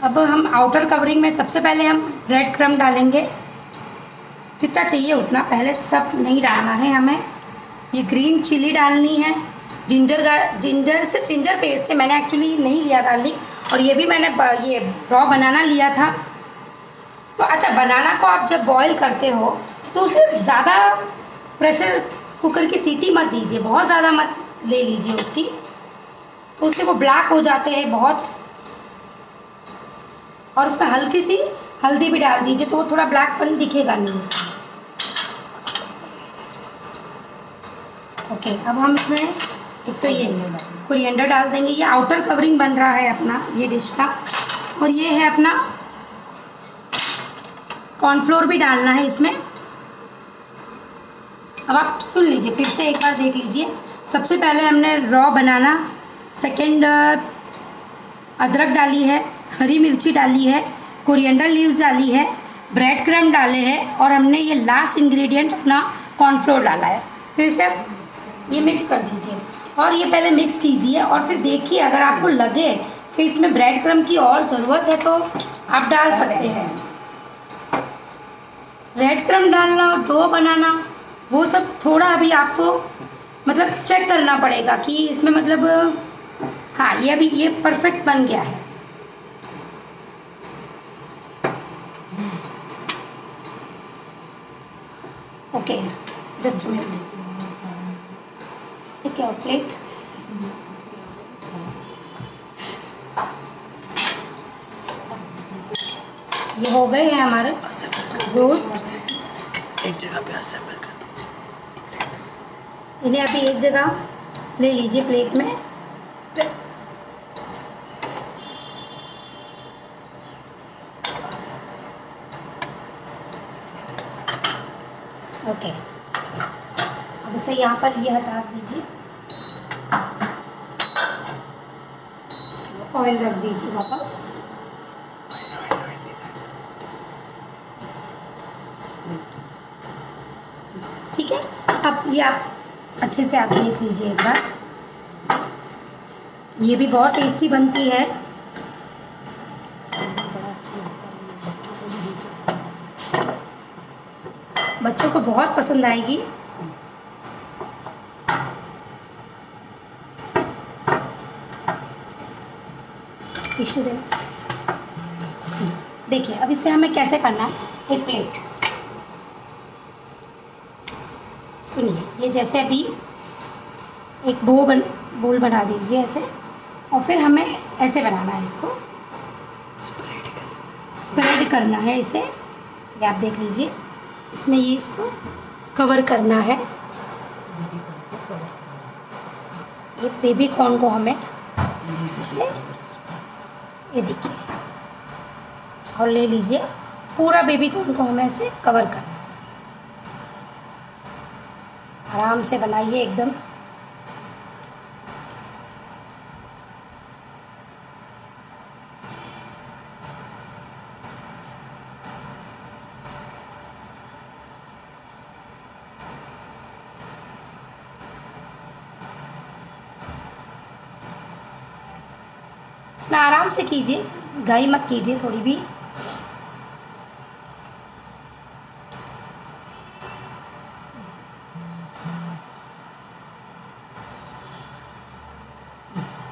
अब हम आउटर कवरिंग में सबसे पहले हम ब्रेड क्रम्ब डालेंगे, जितना चाहिए उतना, पहले सब नहीं डालना है हमें। ये ग्रीन चिली डालनी है, जिंजर सिर्फ जिंजर पेस्ट है, मैंने एक्चुअली नहीं लिया गार्लिक। और ये भी मैंने ये रॉ बनाना लिया था। तो अच्छा, बनाना को आप जब बॉईल करते हो तो उसे ज़्यादा प्रेशर कुकर की सीटी मत दीजिए, बहुत ज़्यादा मत ले लीजिए उसकी, तो उससे वो ब्लैक हो जाते हैं बहुत। और उसमें हल्की सी हल्दी भी डाल दीजिए तो वो थोड़ा ब्लैकपन दिखेगा नहीं इसमें। ओके, अब हम इसमें एक तो ये कोरिएंडर डाल देंगे। ये आउटर कवरिंग बन रहा है अपना ये डिश का। और ये है अपना कॉर्नफ्लोर भी डालना है इसमें। अब आप सुन लीजिए, फिर से एक बार देख लीजिए। सबसे पहले हमने रॉ बनाना, सेकेंड अदरक डाली है, हरी मिर्ची डाली है, कोरिएंडर लीव्स डाली है, ब्रेड क्रम्ब डाले हैं, और हमने ये लास्ट इंग्रेडिएंट अपना कॉर्नफ्लोर डाला है। फिर से ये मिक्स कर दीजिए और ये पहले मिक्स कीजिए। और फिर देखिए, अगर आपको लगे कि इसमें ब्रेड क्रम्ब की और ज़रूरत है तो आप डाल सकते हैं। ब्रेड क्रम्ब डालना, डो बनाना, वो सब थोड़ा अभी आपको मतलब चेक करना पड़ेगा कि इसमें मतलब हाँ, ये अभी ये परफेक्ट बन गया है। Okay, just a minute. ठीक है, प्लेट। ये हो गए हैं हमारे रोस्ट। एक जगह पे असेंबल कर दीजिए। इन्हें अभी एक जगह ले लीजिए प्लेट में। ओके, अब इसे यहाँ पर ये हटा दीजिए, ऑयल रख दीजिए वापस। ठीक है, अब ये आप अच्छे से आप देख लीजिए एक बार। ये भी बहुत टेस्टी बनती है। बच्चों को बहुत पसंद आएगी। टिश्यू दे। देखिए, अब इसे हमें कैसे करना है। एक प्लेट, सुनिए, ये जैसे अभी एक बोल बना दीजिए ऐसे, और फिर हमें ऐसे बनाना है इसको, स्प्रेड करना है इसे। ये आप देख लीजिए, इसमें ये इसको कवर करना है। ये बेबी कॉर्न को हमें इसे, ये देखिए, और ले लीजिए पूरा बेबी कॉर्न को हमें इसे कवर करना है। आराम से बनाइए एकदम। इसमें आराम से कीजिए, घाई मत कीजिए थोड़ी भी।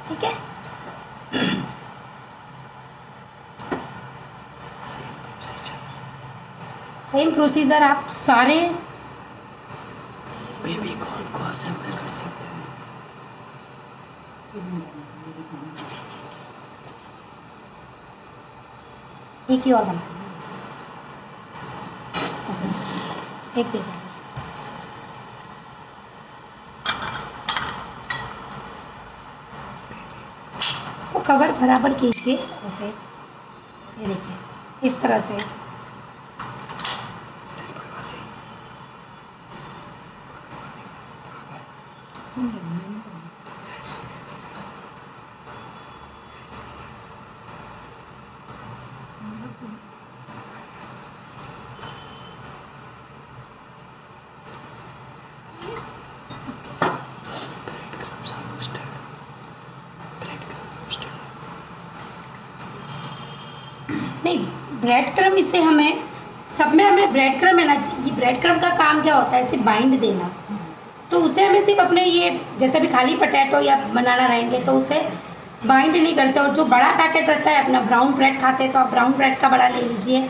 ठीक है, सेम प्रोसीजर आप सारे बेबी कॉर्न को असेंबल कर सकते हैं। एक ही और बना, एक दे दें। इसको कवर बराबर कीजिए ऐसे। ये देखिए इस तरह से। नहीं, ब्रेड क्रम इससे हमें सब में हमें ब्रेड क्रम है ना, ये ब्रेड क्रम का काम क्या होता है, इसे बाइंड देना। तो उसे हमें सिर्फ अपने ये जैसे भी खाली पोटैटो या बनाना रहेंगे तो उसे बाइंड नहीं करते। और जो बड़ा पैकेट रहता है अपना, ब्राउन ब्रेड खाते तो आप ब्राउन ब्रेड का बड़ा ले लीजिए,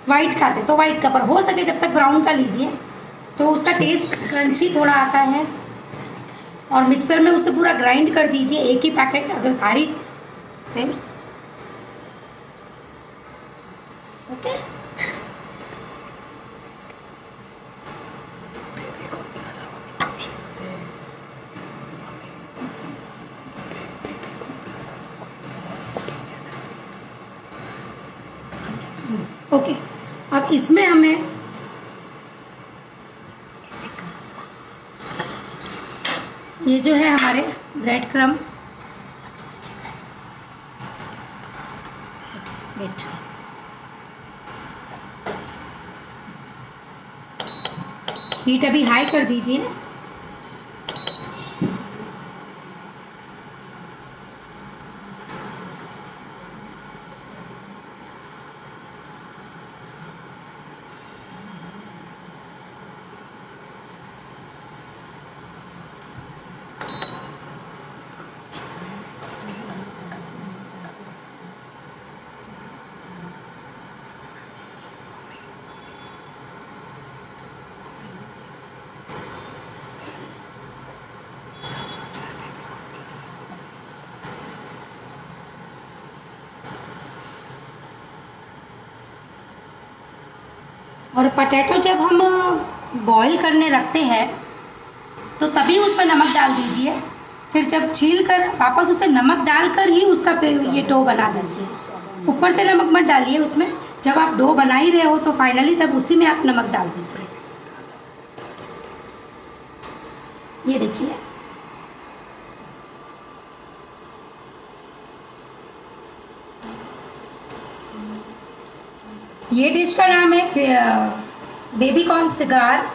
वाइट खाते तो वाइट का, पर हो सके जब तक ब्राउन का लीजिए तो उसका टेस्ट क्रंची थोड़ा आता है। और मिक्सर में उसे पूरा ग्राइंड कर दीजिए, एक ही पैकेट अगर सारी सेम। Okay, okay. अब इसमें हमें ये जो है हमारे ब्रेड क्रम, वेट, हीट अभी हाई कर दीजिए। और पोटैटो जब हम बॉईल करने रखते हैं तो तभी उसमें नमक डाल दीजिए, फिर जब छील कर वापस उसे नमक डालकर ही उसका ये डो बना दीजिए। ऊपर से नमक मत डालिए उसमें, जब आप डो बना ही रहे हो तो फाइनली तब उसी में आप नमक डाल दीजिए। ये देखिए, ये डिश का नाम है बेबी कॉर्न सिगार।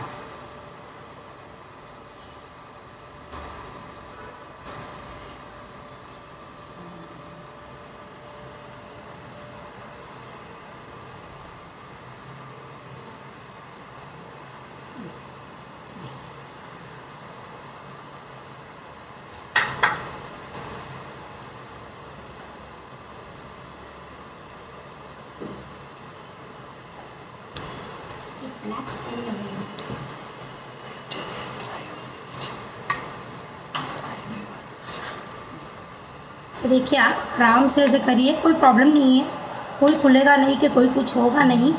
तो देखिए आप आराम से ऐसे करिए, कोई प्रॉब्लम नहीं है, कोई खुलेगा नहीं कि कोई कुछ होगा नहीं।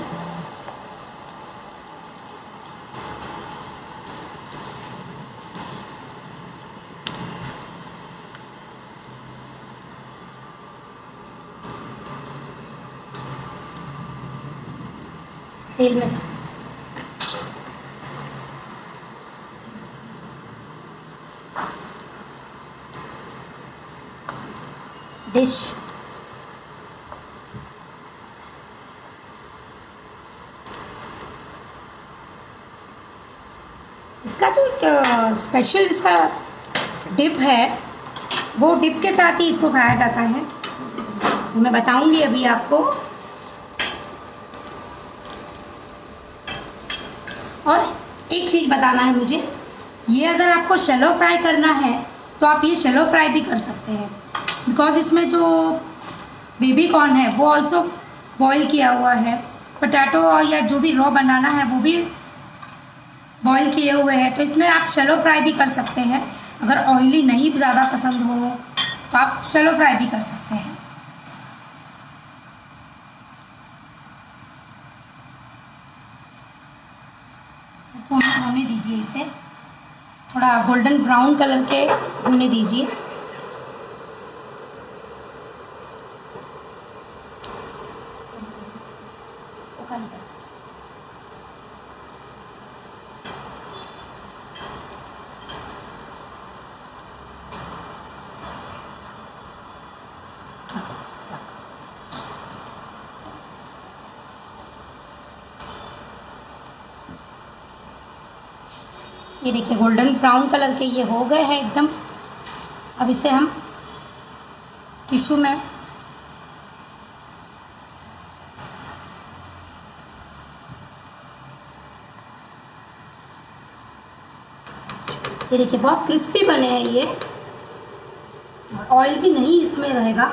तेल में से डिश, इसका जो स्पेशल इसका डिप है वो डिप के साथ ही इसको खाया जाता है, मैं बताऊंगी अभी आपको। और एक चीज़ बताना है मुझे, ये अगर आपको शैलो फ्राई करना है तो आप ये शैलो फ्राई भी कर सकते हैं, बिकॉज इसमें जो बेबी कॉर्न है वो ऑल्सो बॉईल किया हुआ है, पोटैटो और या जो भी रॉ बनाना है वो भी बॉईल किए हुए हैं, तो इसमें आप शैलो फ्राई भी कर सकते हैं। अगर ऑयली नहीं ज़्यादा पसंद हो तो आप शैलो फ्राई भी कर सकते हैं। होने दीजिए, इसे थोड़ा गोल्डन ब्राउन कलर के होने दीजिए। ये देखिए गोल्डन ब्राउन कलर के ये हो गए हैं एकदम। अब इसे हम टिश्यू में ये देखिए बहुत क्रिस्पी बने हैं ये, ऑयल भी नहीं इसमें रहेगा।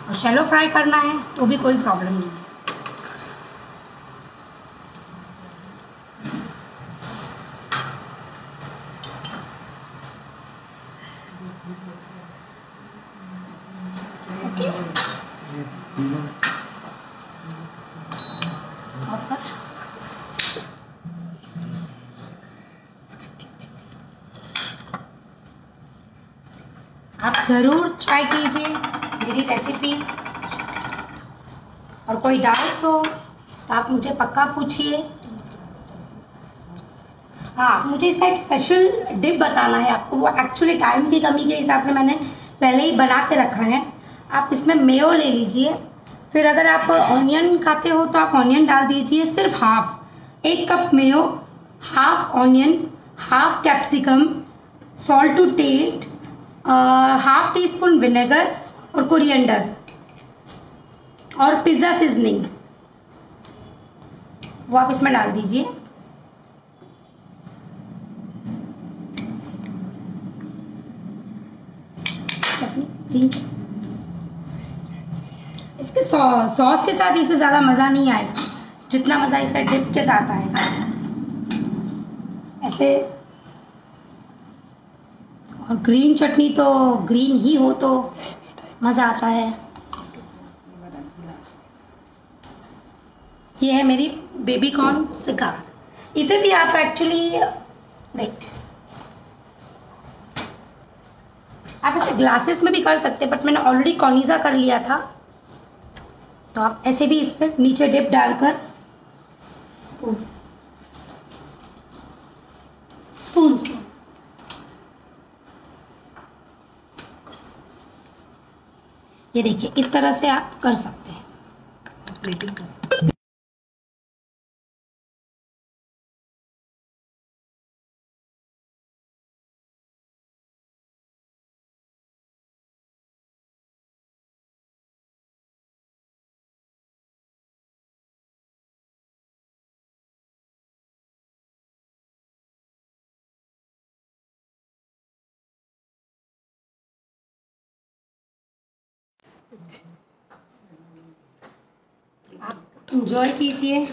और शैलो फ्राई करना है तो भी कोई प्रॉब्लम नहीं है। ओके ऑफ कर। आप ज़रूर ट्राई कीजिए मेरी रेसिपीज़, और कोई डाउट्स हो तो आप मुझे पक्का पूछिए। हाँ, मुझे इसका एक स्पेशल डिप बताना है आपको, वो एक्चुअली टाइम की कमी के हिसाब से मैंने पहले ही बना के रखा है। आप इसमें मेयो ले लीजिए, फिर अगर आप ऑनियन खाते हो तो आप ऑनियन डाल दीजिए, सिर्फ half, 1 cup mayo, half onion, half capsicum, salt to taste, half teaspoon vinegar और कोरिएंडर और पिज़्ज़ा सीजनिंग, वो आप इसमें डाल दीजिए। चटनी ग्रीन, इसके सॉस के साथ इसे ज़्यादा मज़ा नहीं आएगा जितना मज़ा इसे डिप के साथ आएगा। ऐसे, और ग्रीन चटनी तो ग्रीन ही हो तो मज़ा आता है। ये है मेरी बेबी कॉर्न सिगार। इसे भी आप एक्चुअली वेट, आप इसे ग्लासेस में भी कर सकते हैं, बट मैंने ऑलरेडी कॉर्निजा कर लिया था, तो आप ऐसे भी इस पर नीचे डिप डालकर स्पून स्पून स्पून ये देखिए इस तरह से आप कर सकते हैं, प्लेटिंग कर सकते हैं। आप इंजॉय कीजिए।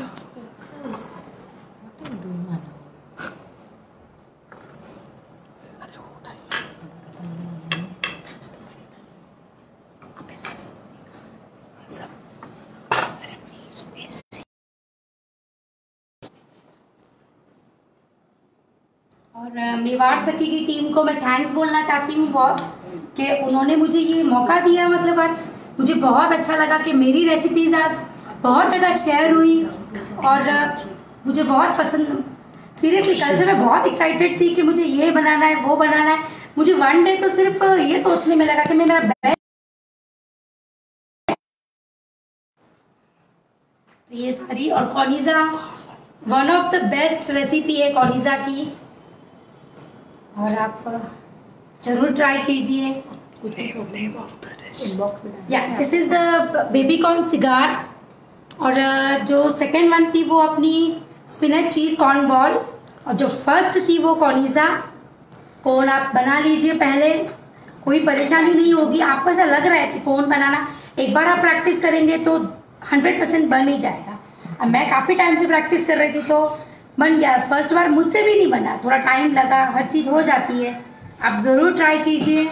और मेवाड़ सखी की टीम को मैं थैंक्स बोलना चाहती हूँ बहुत, कि उन्होंने मुझे ये मौका दिया। मतलब आज मुझे बहुत अच्छा लगा कि मेरी रेसिपीज़ आज बहुत जगह शेयर हुई, और मुझे बहुत पसंद, सीरियसली कल से मैं बहुत एक्साइटेड थी कि मुझे ये बनाना है वो बनाना है। मुझे वन डे तो सिर्फ ये सोचने में लगा कि मैं मेरा बेस्ट, ये सारी, और कॉर्निजा one of the best recipe है कॉर्निजा की, और आप जरूर ट्राई कीजिए। या this is the baby corn cigar, और जो सेकेंड वन थी वो अपनी स्पिनच चीज कॉर्न बॉल, और जो फर्स्ट थी वो कॉर्निजा कोन। आप बना लीजिए पहले, कोई परेशानी नहीं होगी। आपको ऐसा लग रहा है कि कोन बनाना, एक बार आप प्रैक्टिस करेंगे तो 100% बन ही जाएगा। अब मैं काफ़ी टाइम से प्रैक्टिस कर रही थी तो बन गया। फर्स्ट बार मुझसे भी नहीं बना, थोड़ा टाइम लगा, हर चीज़ हो जाती है। आप ज़रूर ट्राई कीजिए।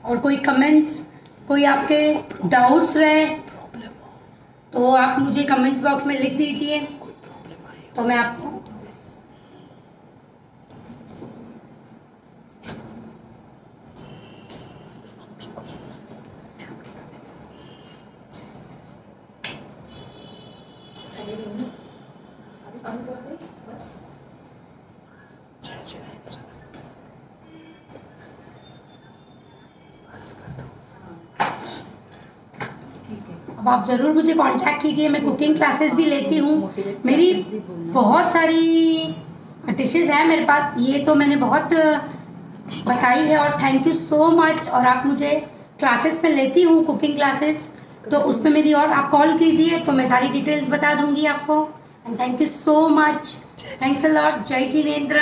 और कोई कमेंट्स, कोई आपके डाउट्स रहे तो आप मुझे कमेंट्स बॉक्स में लिख दीजिए, तो मैं आपको बस कर दो। आप ज़रूर मुझे कांटेक्ट कीजिए। मैं कुकिंग क्लासेस भी लेती हूँ, मेरी बहुत सारी डिशेस हैं मेरे पास, ये तो मैंने बहुत बताई है। और थैंक यू सो मच। और आप मुझे क्लासेस में लेती हूँ कुकिंग क्लासेस, तो उस पर मेरी और आप कॉल कीजिए तो मैं सारी डिटेल्स बता दूंगी आपको। And thank you so much, thanks a lot. जय जिनेंद्र।